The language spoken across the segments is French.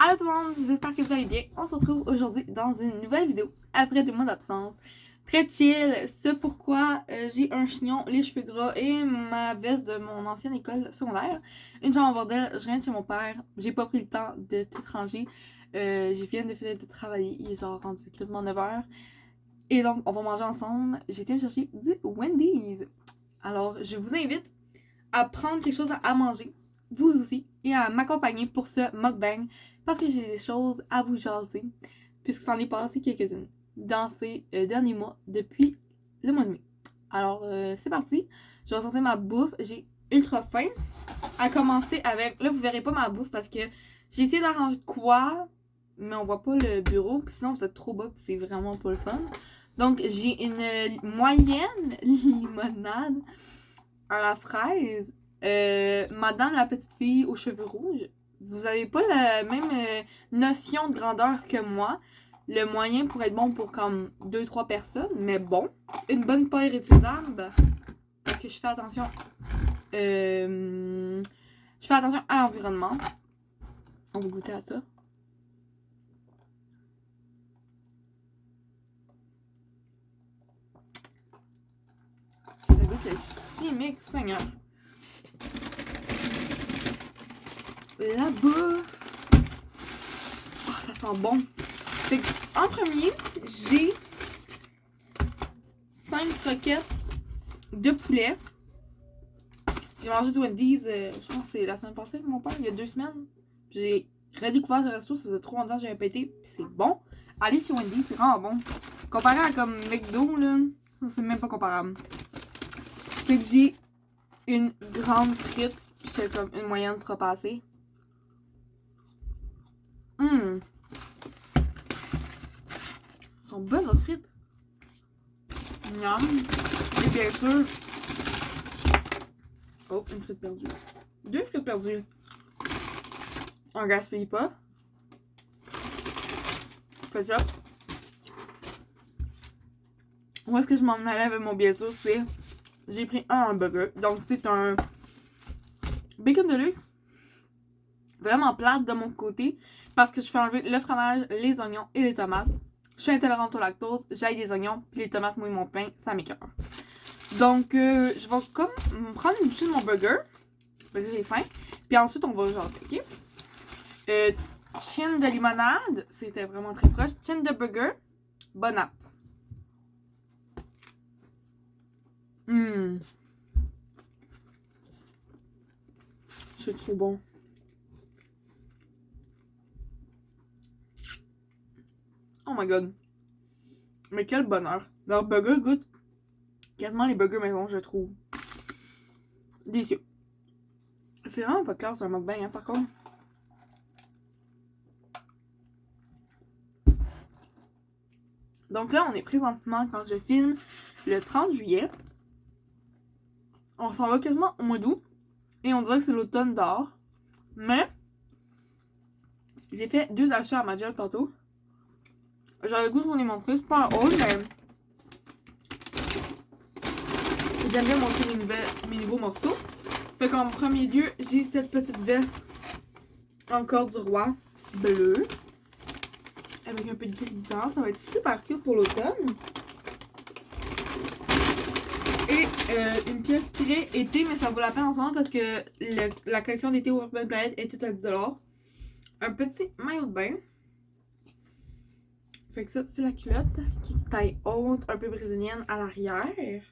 Allô tout le monde, j'espère que vous allez bien. On se retrouve aujourd'hui dans une nouvelle vidéo après 2 mois d'absence. Très chill, c'est pourquoi j'ai un chignon, les cheveux gras et ma veste de mon ancienne école secondaire. Une chambre en bordel, je viens de chez mon père, j'ai pas pris le temps de tout ranger. J'ai viens de finir de travailler, il est genre rendu quasiment 9h. Et donc, on va manger ensemble. J'ai été me chercher du Wendy's. Alors, je vous invite à prendre quelque chose à manger, vous aussi, et à m'accompagner pour ce mukbang parce que j'ai des choses à vous jaser, puisque s'en est passé quelques-unes dans ces derniers mois depuis le mois de mai. Alors, c'est parti. Je vais sortir ma bouffe. J'ai ultra faim. À commencer avec. Là, vous verrez pas ma bouffe parce que j'ai essayé d'arranger de quoi, mais on voit pas le bureau. Puis sinon, vous êtes trop bas, puis c'est vraiment pas le fun. Donc, j'ai une moyenne limonade à la fraise. Madame la petite fille aux cheveux rouges. Vous avez pas la même notion de grandeur que moi. Le moyen pour être bon pour comme 2-3 personnes, mais bon. Une bonne paille réutilisable. Parce que je fais attention. Je fais attention à l'environnement. On va goûter à ça. Ça goûte le chimique, Seigneur. Là-bas. Oh, ça sent bon. Fait que, en premier, j'ai 5 croquettes de poulet. J'ai mangé du Wendy's, je pense que c'est la semaine passée, mon père, il y a 2 semaines. J'ai redécouvert ce resto, ça faisait trop longtemps que j'avais pété, pis c'est bon. Aller chez Wendy's, c'est vraiment bon. Comparé à comme McDo, là, c'est même pas comparable. Fait que j'ai une grande frite, j'étais comme une moyenne sera passée. Elles sont bonnes, leurs frites. Miam. Et bien sûr. Oh, une frite perdue. 2 frites perdues. On gaspille pas. Ketchup. Où est-ce que je m'en allais avec mon biazo, c'est. J'ai pris un hamburger. Donc, c'est un bacon de luxe. Vraiment plate de mon côté. Parce que je fais enlever le fromage, les oignons et les tomates. Je suis intolérante au lactose. J'aille les oignons. Puis les tomates mouillent mon pain. Ça m'écoeure. Donc, je vais comme prendre une bouchée de mon burger. Parce que j'ai faim. Puis ensuite, on va jaser, ok? Chin de limonade. C'était vraiment très proche. Chin de burger. Bon app. C'est trop bon. Oh my god. Mais quel bonheur. Leur burger goûte quasiment les burgers maison, je trouve. Délicieux. C'est vraiment pas clair sur un mukbang, hein, par contre. Donc là, on est présentement quand je filme le 30 juillet. On s'en va quasiment au mois d'août. Et on dirait que c'est l'automne dehors. Mais j'ai fait 2 achats à ma job tantôt. J'avais le goût de vous les montrer. C'est pas un haul, mais j'aime bien montrer mes nouveaux morceaux. Fait qu'en premier lieu, j'ai cette petite veste encore du roi bleu. Avec un peu de gris dedans. Ça va être super cute pour l'automne. Et une pièce très été, mais ça vaut la peine en ce moment parce que la collection d'été Urban Planet est toute à 10$. Un petit maillot de bain. Fait que ça, c'est la culotte qui est taille haute, un peu brésilienne à l'arrière.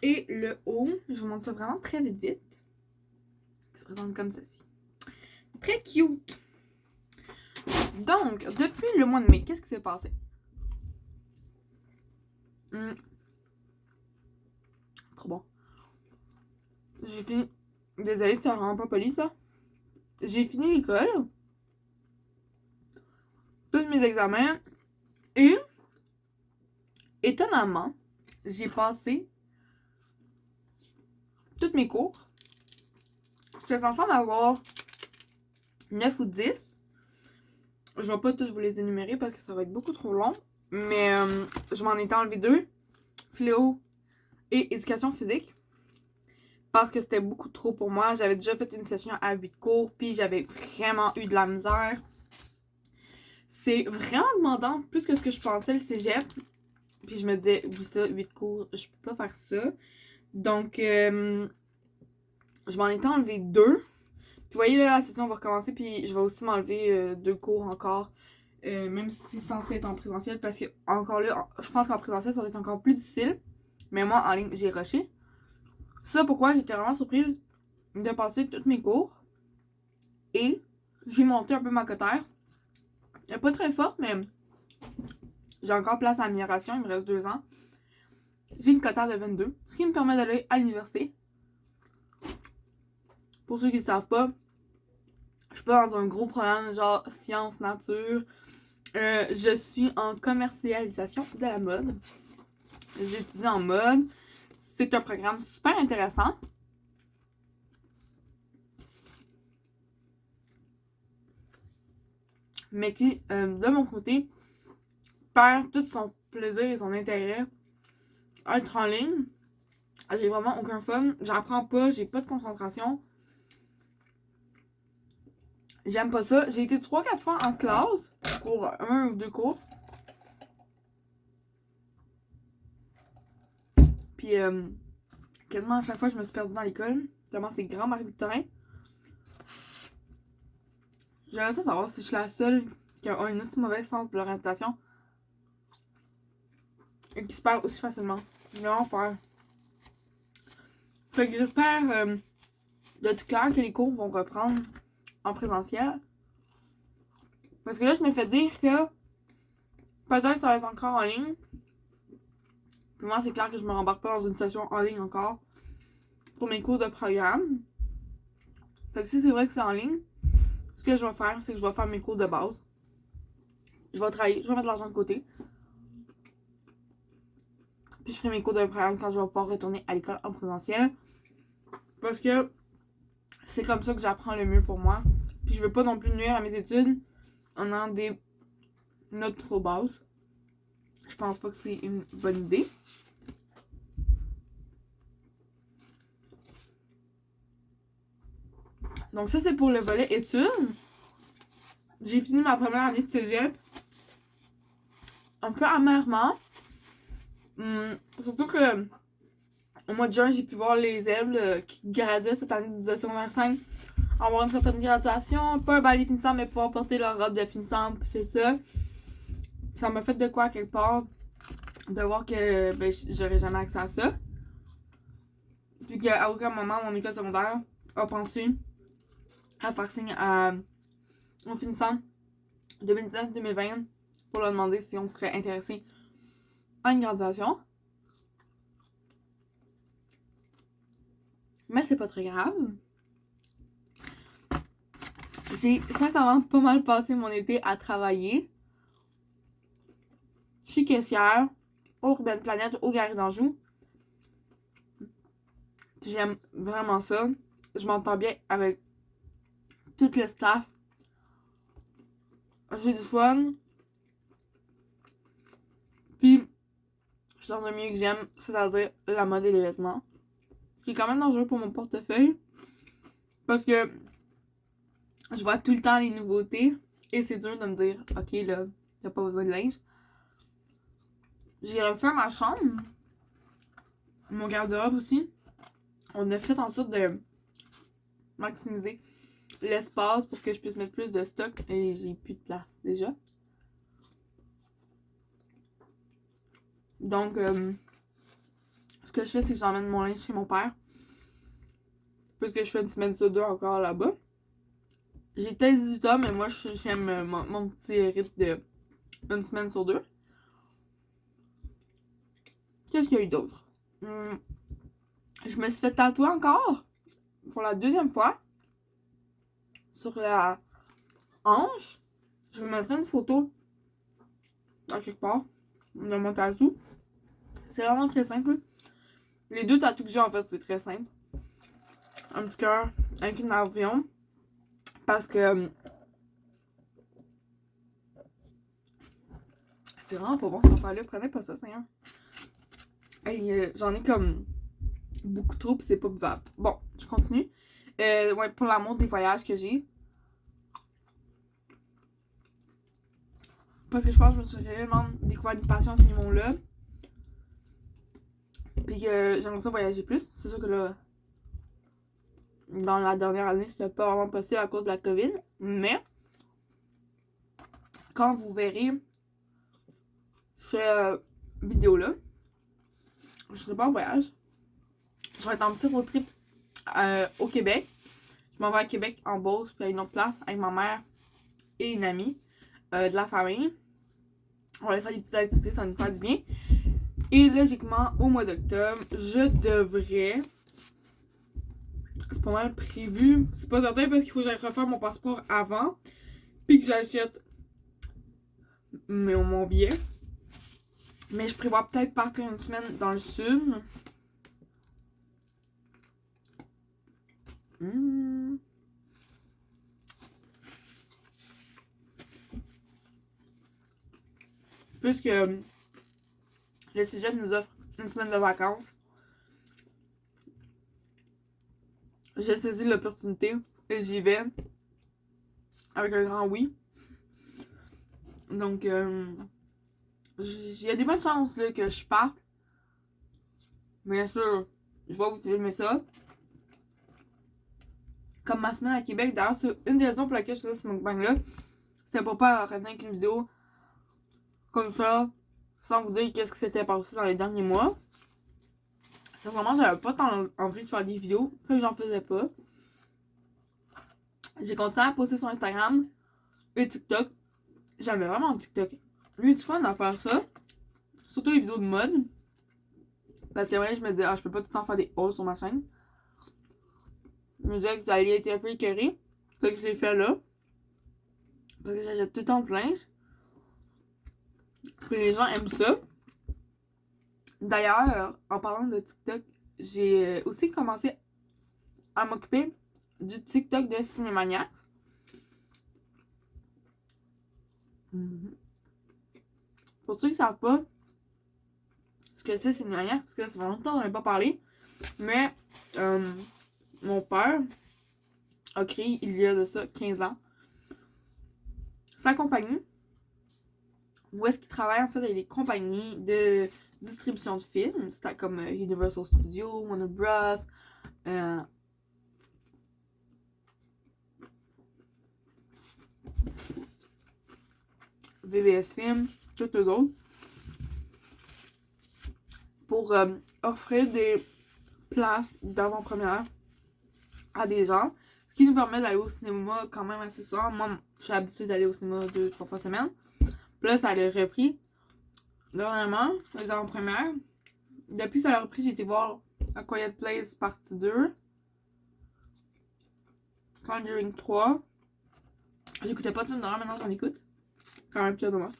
Et le haut, je vous montre ça vraiment très vite. Il se présente comme ceci. Très cute. Donc, depuis le mois de mai, qu'est-ce qui s'est passé? Trop bon. J'ai fini. Désolée, c'était vraiment pas poli ça. J'ai fini l'école. Tous mes examens. Et étonnamment, j'ai passé tous mes cours. J'étais censée en avoir 9 ou 10. Je vais pas tous vous les énumérer parce que ça va être beaucoup trop long. Mais je m'en étais enlevé 2. Phléo et éducation physique. parce que c'était beaucoup trop pour moi. J'avais déjà fait une session à 8 cours, puis j'avais vraiment eu de la misère. C'est vraiment demandant, plus que ce que je pensais, le cégep. Puis je me disais, oui, ça, 8 cours, je peux pas faire ça. Donc, je m'en étais enlevé 2. Puis vous voyez, là, la session va recommencer, puis je vais aussi m'enlever 2 cours encore. Même si c'est censé être en présentiel, parce que, encore là, je pense qu'en présentiel, ça va être encore plus difficile. Mais moi, en ligne, j'ai rushé. Ça, pourquoi j'étais vraiment surprise de passer tous mes cours. Et j'ai monté un peu ma cotère. Elle est pas très forte, mais j'ai encore place à amélioration. Il me reste 2 ans. J'ai une cotère de 22, ce qui me permet d'aller à l'université. Pour ceux qui ne savent pas, je suis pas dans un gros programme genre sciences, nature. Je suis en commercialisation de la mode. J'étudie en mode. C'est un programme super intéressant. Mais qui, de mon côté, perd tout son plaisir et son intérêt à être en ligne. J'ai vraiment aucun fun. J'apprends pas, j'ai pas de concentration. J'aime pas ça. J'ai été 3-4 fois en classe pour 1 ou 2 cours. Puis, quasiment à chaque fois, je me suis perdue dans l'école. Tellement c'est grand, Marie-Victorin. J'aimerais ça savoir si je suis la seule qui a un aussi mauvais sens de l'orientation et qui se perd aussi facilement. J'ai vraiment peur. Fait que j'espère de tout cœur que les cours vont reprendre en présentiel. Parce que là, je me fais dire que peut-être que ça va être encore en ligne. Puis moi, c'est clair que je me rembarque pas dans une session en ligne encore pour mes cours de programme. Fait que si c'est vrai que c'est en ligne, ce que je vais faire, c'est que je vais faire mes cours de base. Je vais travailler, je vais mettre de l'argent de côté. Puis je ferai mes cours de programme quand je vais pouvoir retourner à l'école en présentiel. Parce que c'est comme ça que j'apprends le mieux pour moi. Puis je veux pas non plus nuire à mes études en ayant des notes trop basses. Je pense pas que c'est une bonne idée. Donc ça, c'est pour le volet études. J'ai fini ma première année de cégep. Un peu amèrement. Surtout que au mois de juin, j'ai pu voir les élèves qui graduaient cette année de secondaire 5 avoir une certaine graduation. Pas un balai finissant, mais pouvoir porter leur robe de finissant. Puis c'est ça. Ça m'a fait de quoi quelque part. De voir que ben, j'aurais jamais accès à ça. Puis qu'à aucun moment, mon école secondaire a pensé à faire signe au finissant 2019-2020 pour leur demander si on serait intéressé à une graduation. Mais c'est pas très grave. J'ai sincèrement pas mal passé mon été à travailler. Je suis caissière au Urban Planet au Galeries d'Anjou. J'aime vraiment ça. Je m'entends bien avec tout le staff. J'ai du fun. Puis, je suis dans un milieu que j'aime, c'est-à-dire la mode et les vêtements. Ce qui est quand même dangereux pour mon portefeuille. Parce que je vois tout le temps les nouveautés. Et c'est dur de me dire, ok, là, t'as pas besoin de linge. J'ai refait ma chambre. Mon garde-robe aussi. On a fait en sorte de maximiser l'espace pour que je puisse mettre plus de stock. Et j'ai plus de place déjà. Donc, ce que je fais, c'est que j'emmène mon linge chez mon père. Parce que je fais une semaine sur 2 encore là-bas. J'ai peut-être 18 ans, mais moi, j'aime mon petit rythme de une semaine sur 2. Qu'est-ce qu'il y a eu d'autre? Je me suis fait tatouer encore. Pour la 2e fois. Sur la hanche. Je vous mettrai une photo. À quelque part. De mon tatou. C'est vraiment très simple. Les 2 tatous que j'ai, en fait, c'est très simple. Un petit cœur avec une avion. Parce que c'est vraiment pas bon cette affaire-là. Prenez pas ça, Seigneur. Hey, j'en ai comme beaucoup trop pis c'est pas buvable. Bon, je continue. Ouais, pour l'amour des voyages que j'ai. Parce que je pense que je me suis réellement découvert une passion à ce niveau-là. Puis que j'aimerais ça voyager plus. C'est sûr que là, dans la dernière année, c'était pas vraiment possible à cause de la COVID. Mais, quand vous verrez cette vidéo-là, je serai pas en voyage. Je vais être en petit road trip au Québec. Je m'en vais à Québec, en Beauce, puis à une autre place avec ma mère et une amie de la famille. On va aller faire des petites activités, ça va nous faire du bien. Et logiquement, au mois d'octobre, je devrais. C'est pas mal prévu. C'est pas certain parce qu'il faut que j'aille refaire mon passeport avant. Puis que j'achète mon billet. Mais je prévois peut-être partir une semaine dans le sud. Puisque le cégep nous offre une semaine de vacances. J'ai saisi l'opportunité et j'y vais avec un grand oui. Donc, il y a des bonnes chances là, que je parte. Bien sûr, je vais vous filmer ça. Comme ma semaine à Québec, d'ailleurs, c'est une des raisons pour laquelle je faisais ce mukbang-là. C'était pour pas revenir avec une vidéo comme ça, sans vous dire qu'est-ce qui s'était passé dans les derniers mois. Sincèrement, j'avais pas tant envie de faire des vidéos, fait que j'en faisais pas. J'ai continué à poster sur Instagram et TikTok. J'avais vraiment TikTok. Lui, du fun à faire ça. Surtout les vidéos de mode. Parce que vrai, je me disais, je peux pas tout le temps faire des hauls sur ma chaîne. Je me disais que vous alliez être un peu écœurés. C'est ça que je l'ai fait là. Parce que j'achète tout le temps du linge. Puis les gens aiment ça. D'ailleurs, en parlant de TikTok, j'ai aussi commencé à m'occuper du TikTok de Cinémaniac. Pour ceux qui ne savent pas ce que c'est Cinémaniac, parce que ça fait longtemps qu'on n'en a pas parlé, mais mon père a créé il y a de ça 15 ans sa compagnie où est-ce qu'il travaille en fait avec des compagnies de distribution de films. C'était comme Universal Studios, Warner Bros. VBS Film, toutes les autres. Pour offrir des places d'avant-première à des gens. Ce qui nous permet d'aller au cinéma quand même assez souvent. Moi, je suis habituée d'aller au cinéma 2-3 fois semaine. Puis là, ça l'a repris. Dernièrement, les avant-premières. Depuis ça l'a repris, j'ai été voir A Quiet Place partie 2. Conjuring 3. J'écoutais pas de film d'horreur, maintenant j'en écoute. Quand même pire de moi.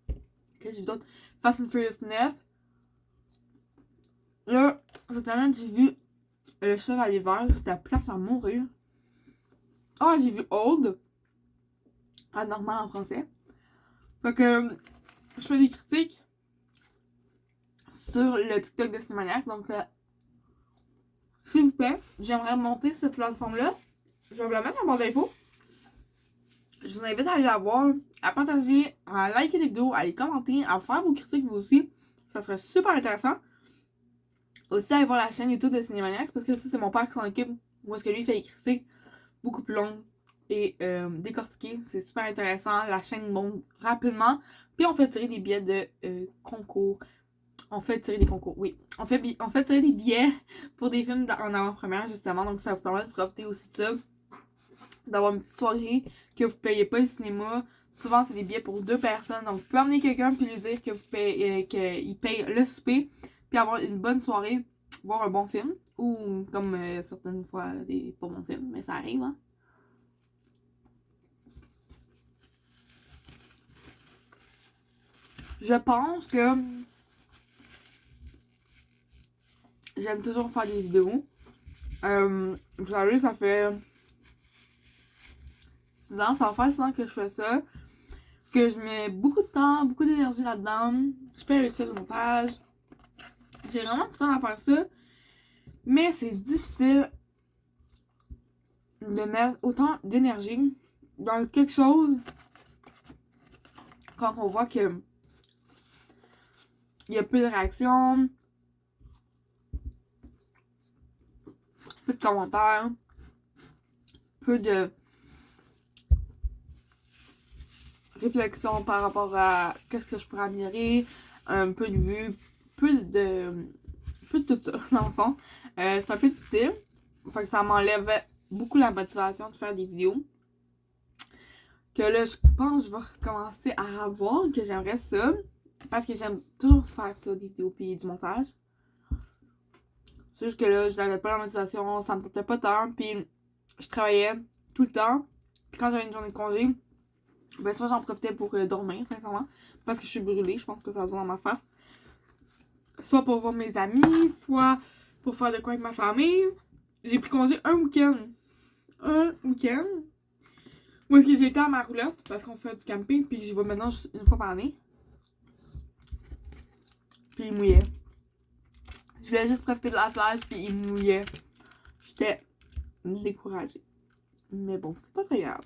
Qu'est-ce que j'ai vu d'autre? Fast and Furious 9. Là, cette année, j'ai vu Le Chevalier Vert. C'était plate à mourir. Ah, j'ai vu Old. Anormal en français. Fait que je fais des critiques sur le TikTok de Cinémaniac. Donc, s'il vous plaît, j'aimerais monter cette plateforme-là. Je vais vous la mettre en barre d'infos. Je vous invite à aller la voir, à partager, à liker les vidéos, à les commenter, à faire vos critiques vous aussi. Ça serait super intéressant. Aussi, aller voir la chaîne YouTube de Cinémaniac, parce que ça, c'est mon père qui s'en occupe. Où est-ce que lui, il fait des critiques beaucoup plus longues et décortiquées. C'est super intéressant. La chaîne monte rapidement. Puis, on fait tirer des billets de concours. On fait tirer des concours, oui. On fait tirer des billets pour des films en avant-première, justement. Donc, ça vous permet de profiter aussi de ça. D'avoir une petite soirée que vous payez pas le cinéma. Souvent, c'est des billets pour 2 personnes. Donc, vous pouvez emmener quelqu'un puis lui dire que vous payez, qu'il paye le souper. Puis avoir une bonne soirée, voir un bon film. Ou, comme certaines fois, des pas bons films. Mais ça arrive, hein. Je pense que j'aime toujours faire des vidéos. Vous savez, ça fait 6 ans, ça va faire 6 ans que je fais ça. Que je mets beaucoup de temps, beaucoup d'énergie là-dedans. Je paye réussir le montage. J'ai vraiment du fun à faire ça. Mais c'est difficile de mettre autant d'énergie dans quelque chose quand on voit que il y a peu de réactions, peu de commentaires, peu de réflexion par rapport à qu'est-ce que je pourrais améliorer, peu de vues, peu de tout ça, dans le fond. C'est un peu difficile. Fait que ça m'enlève beaucoup la motivation de faire des vidéos. Que là, je pense que je vais recommencer à avoir, que j'aimerais ça. Parce que j'aime toujours faire ça, des vidéos puis du montage. C'est juste que là, je n'avais pas la motivation, ça me tentait pas tant, puis je travaillais tout le temps. Puis quand j'avais une journée de congé, ben soit j'en profitais pour dormir, sincèrement, parce que je suis brûlée, je pense que ça se voit dans ma face. Soit pour voir mes amis, soit pour faire de quoi avec ma famille. J'ai pris congé un week-end. Un week-end. Où est-ce que j'ai été à ma roulotte, parce qu'on fait du camping, puis j'y vais maintenant juste une fois par année. Puis il mouillait. Je voulais juste profiter de la plage, puis il mouillait. J'étais découragée. Mais bon, c'est pas très grave.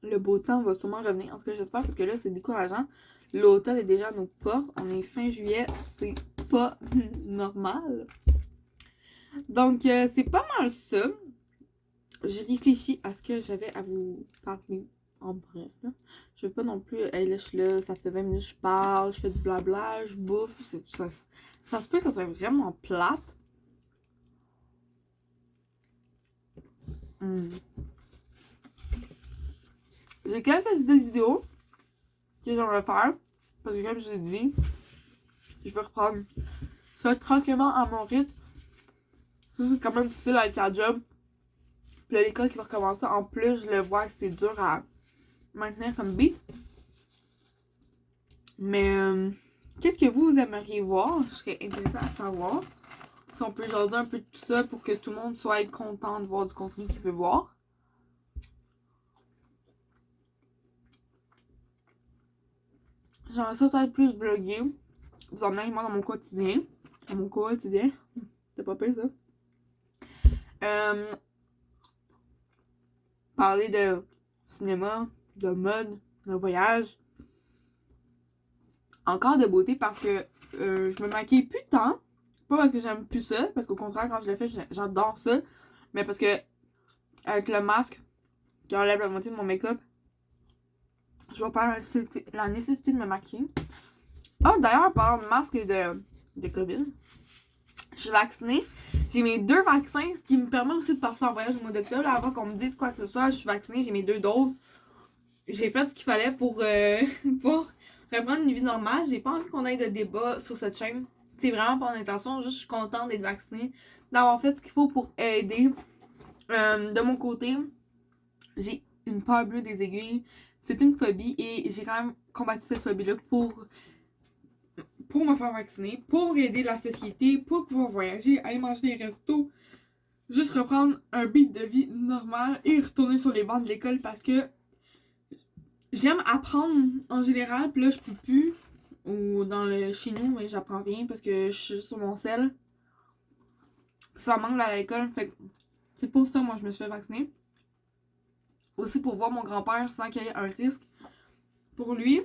Le beau temps va sûrement revenir. En tout cas, j'espère, parce que là, c'est décourageant. L'automne est déjà à nos portes. On est fin juillet. C'est pas normal. Donc, c'est pas mal ça. J'ai réfléchi à ce que j'avais à vous parler. En bref, là. Je veux pas non plus. Hey, là, je suis là, ça fait 20 minutes que je parle, je fais du blabla, je bouffe. Ça se peut que ça soit vraiment plate. J'ai quelques idées de vidéos que j'aimerais faire. Parce que comme je vous ai dit, je vais reprendre ça tranquillement à mon rythme. Ça, c'est quand même difficile avec la job. Puis là, l'école qui va recommencer. En plus, je le vois que c'est dur à maintenir comme beat. Mais qu'est-ce que vous aimeriez voir? Je serais intéressée à savoir. Si on peut jaser un peu de tout ça pour que tout le monde soit content de voir du contenu qu'il veut voir. J'aimerais ça peut-être plus vlogger. Vous emmener avec moi dans mon quotidien. Dans mon quotidien. C'est pas pire ça. Parler de cinéma, de mode, de voyage. Encore de beauté parce que je me maquille plus tant. Pas parce que j'aime plus ça, parce qu'au contraire, quand je le fais, j'adore ça. Mais parce que avec le masque qui enlève la moitié de mon make-up, je vois pas la nécessité de me maquiller. Ah, d'ailleurs, en parlant de masque et de COVID, je suis vaccinée. J'ai mes 2 vaccins, ce qui me permet aussi de partir en voyage au mois d'octobre. Avant qu'on me dise quoi que ce soit, je suis vaccinée, j'ai mes 2 doses. J'ai fait ce qu'il fallait pour, pour reprendre une vie normale. J'ai pas envie qu'on ait de débat sur cette chaîne. C'est vraiment pas mon intention. Juste, je suis contente d'être vaccinée, d'avoir fait ce qu'il faut pour aider. De mon côté, j'ai une peur bleue des aiguilles. C'est une phobie et j'ai quand même combattu cette phobie-là pour me faire vacciner, pour aider la société, pour pouvoir voyager, aller manger des restos, juste reprendre un beat de vie normal et retourner sur les bancs de l'école parce que j'aime apprendre en général, puis là je peux plus. Ou dans le chez nous, mais j'apprends rien parce que je suis sur mon sel. Ça manque à l'école, fait que c'est pour ça moi je me suis fait vacciner. Aussi pour voir mon grand-père sans qu'il y ait un risque pour lui.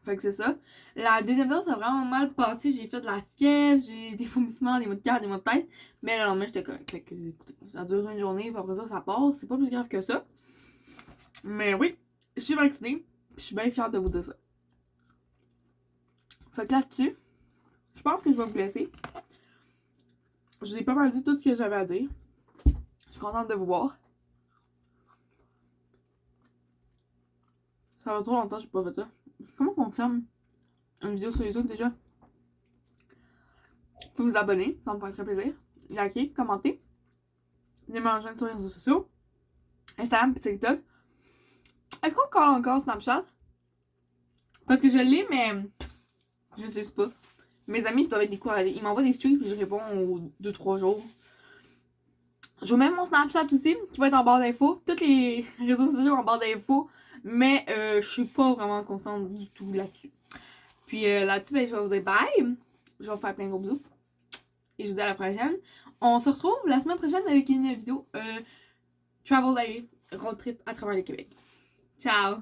Fait que c'est ça. La deuxième dose a vraiment mal passé. J'ai fait de la fièvre, j'ai des vomissements, des maux de cœur, des maux de tête. Mais le lendemain, j'étais correct. Fait que, écoutez, ça dure une journée, puis après ça, ça passe. C'est pas plus grave que ça. Mais oui, je suis vaccinée. Puis je suis bien fière de vous dire ça. Fait que là-dessus, je pense que je vais vous laisser. Je vous ai pas mal dit tout ce que j'avais à dire. Je suis contente de vous voir. Ça va trop longtemps que j'ai pas fait ça. Comment on ferme une vidéo sur YouTube déjà? Vous pouvez vous abonner, ça me ferait très plaisir. Liker, commenter. Venez me rejoindre sur les réseaux sociaux. Instagram et TikTok. Est-ce qu'on colle encore Snapchat? Parce que je l'ai, mais je sais pas. Mes amis doivent être découragés. Ils m'envoient des streams et je réponds aux 2-3 jours. Je mets mon Snapchat aussi, qui va être en barre d'infos. Tous les réseaux sociaux en barre d'infos. Mais je suis pas vraiment constante du tout là-dessus. Puis là-dessus, ben, je vais vous dire bye. Je vais vous faire plein de gros bisous. et je vous dis à la prochaine. On se retrouve la semaine prochaine avec une vidéo Travel Diary, road trip à travers le Québec. Ciao!